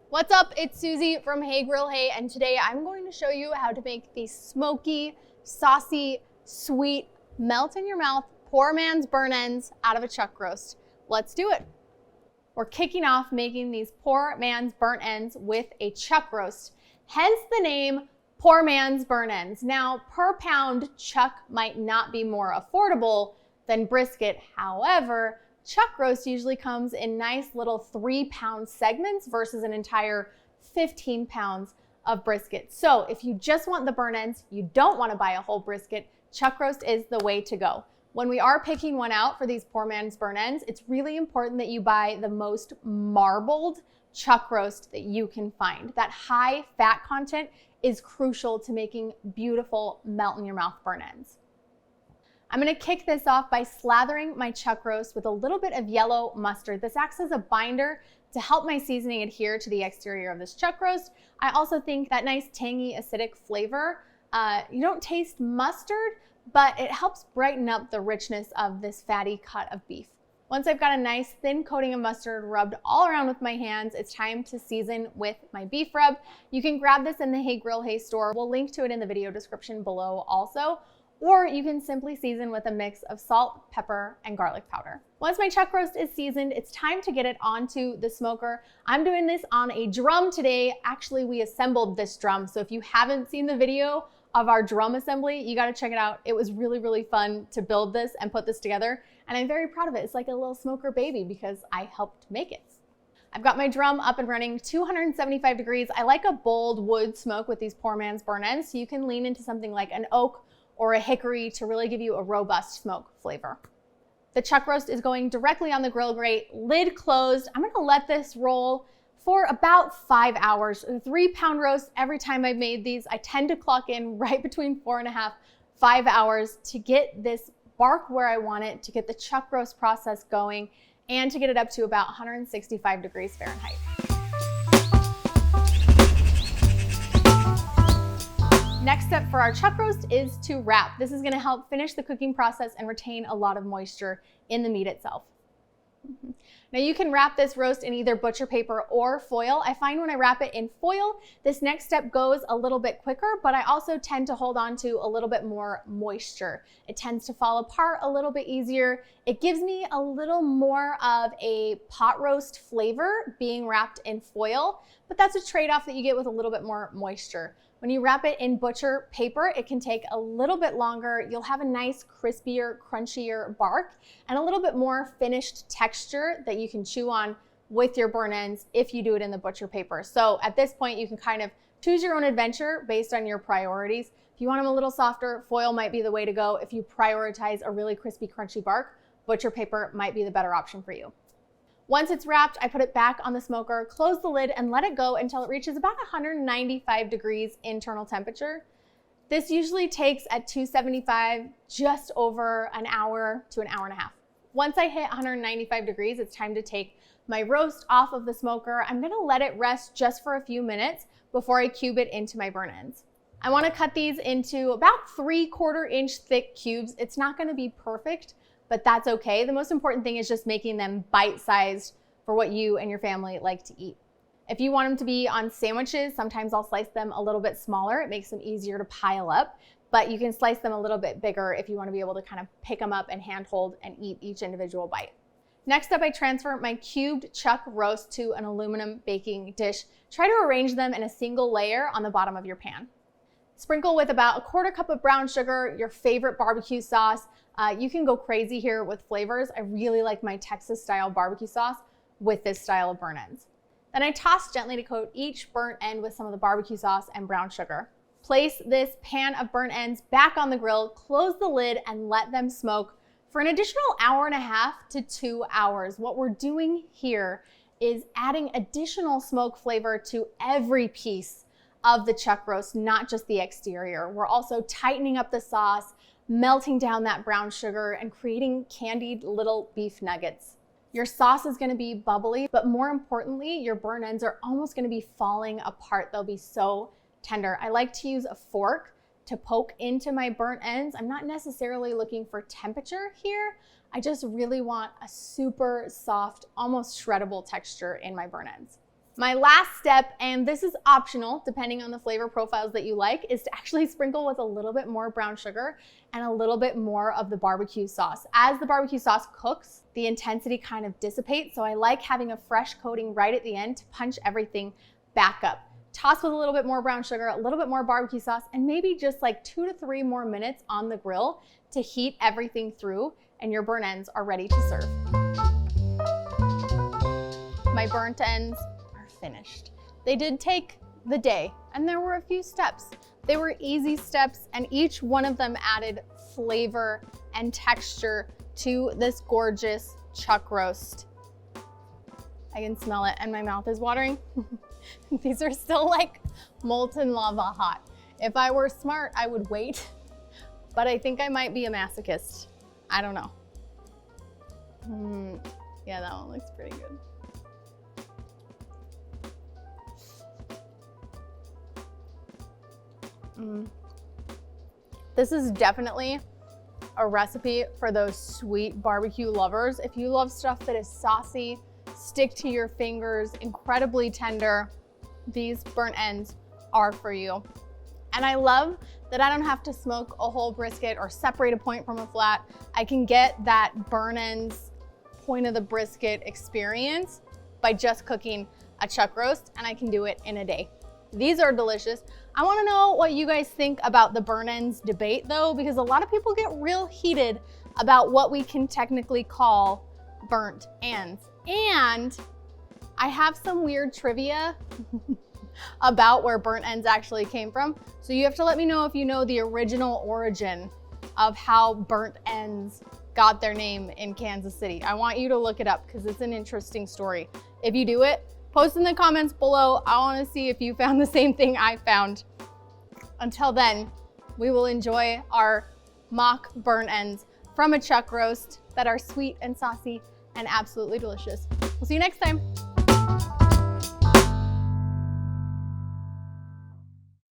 What's up? It's Susie from Hey Grill Hey, and today I'm going to show you how to make these smoky, saucy, sweet, melt in your mouth, poor man's burn ends out of a chuck roast. Let's do it. We're kicking off making these poor man's burnt ends with a chuck roast, hence the name poor man's burn ends. Now, per pound, chuck might not be more affordable than brisket. However, chuck roast usually comes in nice little 3-pound segments versus an entire 15 pounds of brisket. So if you just want the burn ends, you don't want to buy a whole brisket, chuck roast is the way to go. When we are picking one out for these poor man's burn ends, it's really important that you buy the most marbled chuck roast that you can find. That high fat content is crucial to making beautiful melt in your mouth burn ends. I'm gonna kick this off by slathering my chuck roast with a little bit of yellow mustard. This acts as a binder to help my seasoning adhere to the exterior of this chuck roast. I also think that nice tangy acidic flavor, you don't taste mustard, but it helps brighten up the richness of this fatty cut of beef. Once I've got a nice thin coating of mustard rubbed all around with my hands, it's time to season with my beef rub. You can grab this in the Hey Grill Hey store. We'll link to it in the video description below also. Or you can simply season with a mix of salt, pepper, and garlic powder. Once my chuck roast is seasoned, it's time to get it onto the smoker. I'm doing this on a drum today. Actually, we assembled this drum. So if you haven't seen the video of our drum assembly, you gotta check it out. It was really, really fun to build this and put this together. And I'm very proud of it. It's like a little smoker baby because I helped make it. I've got my drum up and running, 275 degrees. I like a bold wood smoke with these poor man's burn ends, so you can lean into something like an oak or a hickory to really give you a robust smoke flavor. The chuck roast is going directly on the grill grate, lid closed. I'm gonna let this roll for about 5 hours. A 3-pound roast every time I've made these. I tend to clock in right between 4.5, 5 hours to get this bark where I want it, to get the chuck roast process going, and to get it up to about 165 degrees Fahrenheit. Next step for our chuck roast is to wrap. This is gonna help finish the cooking process and retain a lot of moisture in the meat itself. Now you can wrap this roast in either butcher paper or foil. I find when I wrap it in foil, this next step goes a little bit quicker, but I also tend to hold on to a little bit more moisture. It tends to fall apart a little bit easier. It gives me a little more of a pot roast flavor being wrapped in foil, but that's a trade-off that you get with a little bit more moisture. When you wrap it in butcher paper, it can take a little bit longer. You'll have a nice, crispier, crunchier bark and a little bit more finished texture that you can chew on with your burn ends if you do it in the butcher paper. So at this point, you can kind of choose your own adventure based on your priorities. If you want them a little softer, foil might be the way to go. If you prioritize a really crispy, crunchy bark, butcher paper might be the better option for you. Once it's wrapped, I put it back on the smoker, close the lid, and let it go until it reaches about 195 degrees internal temperature. This usually takes at 275 just over an hour to an hour and a half. Once I hit 195 degrees, it's time to take my roast off of the smoker. I'm gonna let it rest just for a few minutes before I cube it into my burn ends. I wanna cut these into about 3/4 inch thick cubes. It's not gonna be perfect, but that's okay. The most important thing is just making them bite-sized for what you and your family like to eat. If you want them to be on sandwiches, sometimes I'll slice them a little bit smaller. It makes them easier to pile up, but you can slice them a little bit bigger if you want to be able to kind of pick them up and handhold and eat each individual bite. Next up, I transfer my cubed chuck roast to an aluminum baking dish. Try to arrange them in a single layer on the bottom of your pan. Sprinkle with about 1/4 cup of brown sugar, your favorite barbecue sauce. You can go crazy here with flavors. I really like my Texas style barbecue sauce with this style of burn ends. Then I toss gently to coat each burnt end with some of the barbecue sauce and brown sugar. Place this pan of burnt ends back on the grill, close the lid, and let them smoke for an additional 1.5 to 2 hours. What we're doing here is adding additional smoke flavor to every piece of the chuck roast, not just the exterior. We're also tightening up the sauce, melting down that brown sugar, and creating candied little beef nuggets. Your sauce is gonna be bubbly, but more importantly, your burn ends are almost gonna be falling apart. They'll be so tender. I like to use a fork to poke into my burnt ends. I'm not necessarily looking for temperature here. I just really want a super soft, almost shreddable texture in my burn ends. My last step, and this is optional depending on the flavor profiles that you like, is to actually sprinkle with a little bit more brown sugar and a little bit more of the barbecue sauce. As the barbecue sauce cooks, the intensity kind of dissipates, so I like having a fresh coating right at the end to punch everything back up. Toss with a little bit more brown sugar, a little bit more barbecue sauce, and maybe just like 2 to 3 more minutes on the grill to heat everything through, and your burnt ends are ready to serve. My burnt ends finished. They did take the day, and there were a few steps. They were easy steps, and each one of them added flavor and texture to this gorgeous chuck roast. I can smell it and my mouth is watering. These are still like molten lava hot. If I were smart, I would wait, but I think I might be a masochist. I don't know. Yeah, that one looks pretty good. This is definitely a recipe for those sweet barbecue lovers. If you love stuff that is saucy, stick to your fingers, incredibly tender, these burnt ends are for you. And I love that I don't have to smoke a whole brisket or separate a point from a flat. I can get that burnt ends point of the brisket experience by just cooking a chuck roast, and I can do it in a day. These are delicious. I want to know what you guys think about the burnt ends debate though, because a lot of people get real heated about what we can technically call burnt ends. And I have some weird trivia about where burnt ends actually came from. So you have to let me know if you know the original origin of how burnt ends got their name in Kansas City. I want you to look it up because it's an interesting story. If you do it, post in the comments below. I want to see if you found the same thing I found. Until then, we will enjoy our mock burnt ends from a chuck roast that are sweet and saucy and absolutely delicious. We'll see you next time.